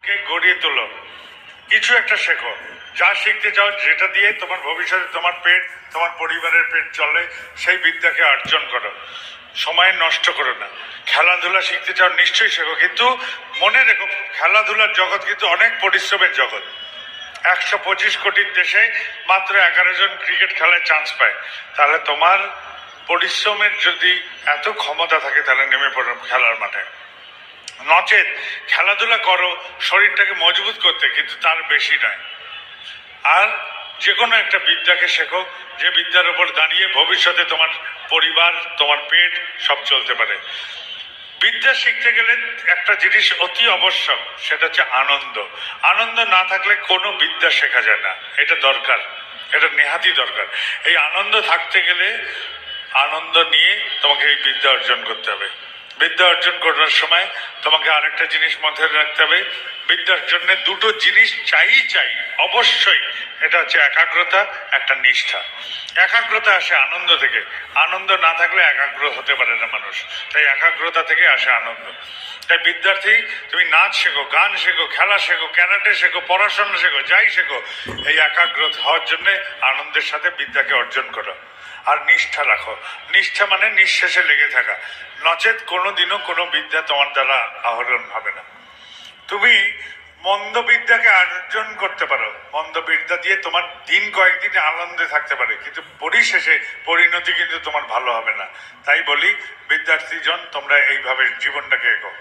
কে গড়িয়ে তোলো, কিছু একটা শেখো, যা শিখতে চাও, যেটা দিয়ে তোমার ভবিষ্যতে তোমার পেট, তোমার পরিবারের পেট চলে, সেই বিদ্যাকে অর্জন করো। সময় নষ্ট করো না। খেলাধুলা শিখতে চাও, নিশ্চয়ই শেখো, কিন্তু মনে রেখো খেলাধুলার জগৎ কিন্তু অনেক পরিশ্রমের জগৎ। 125 কোটির দেশে মাত্র 11 জন ক্রিকেট খেলায় চান্স পায়। তাহলে তোমার পরিশ্রমের যদি এত ক্ষমতা থাকে, তাহলে নেমে পড়ো খেলার মাঠে। নচেত খেলাধুলা করো শরীরটাকে মজবুত করতে, কিন্তু তার বেশি নয়। আর যে কোনো একটা বিদ্যাকে শেখো, যে বিদ্যার উপর দাঁড়িয়ে ভবিষ্যতে তোমার পরিবার, তোমার পেট সব চলতে পারে। বিদ্যা শিখতে গেলে একটা জিনিস অতি আবশ্যক, সেটা হচ্ছে আনন্দ। আনন্দ না থাকলে কোনো বিদ্যা শেখা যায় না, এটা দরকার, এটা নেহাতি দরকার। এই আনন্দ থাকতে গেলে আনন্দ নিয়ে তোমাকে এই বিদ্যা অর্জন করতে হবে। বিদ্যা অর্জন করার সময় তোমাকে আরেকটা জিনিস মাথায় রাখতে হবে, বিদ্যার জন্য দুটো জিনিস চাই অবশ্যই। এটা হচ্ছে একাগ্রতা, একটা নিষ্ঠা। একাগ্রতা আসে আনন্দ থেকে, আনন্দ না থাকলে একাগ্র হতে পারে না মানুষ। তাই একাগ্রতা থেকে আসে আনন্দ। তাই বিদ্যার্থী, তুমি নাচ শেখো, গান শেখো, খেলা শেখো, ক্যারাটে শেখো, পড়াশোনা শেখো, যাই শেখো, এই একাগ্র হওয়ার জন্য আনন্দের সাথে বিদ্যাকে অর্জন করো। আর নিষ্ঠা রাখো। নিষ্ঠা মানে নিঃশেষে লেগে থাকা, নচেত কোনোদিনও কোনো বিদ্যা তোমার দ্বারা আহরণ হবে না। তুমি মন্দ বিদ্যাকে অর্জন করতে পারো, মন্দ বিদ্যা দিয়ে তোমার দিন কয়েকদিন আনন্দে থাকতে পারে, কিন্তু পরিশেষে পরিণতি কিন্তু তোমার ভালো হবে না। তাই বলি বিদ্যার্থীজন, তোমরা এইভাবে জীবনটাকে এগো।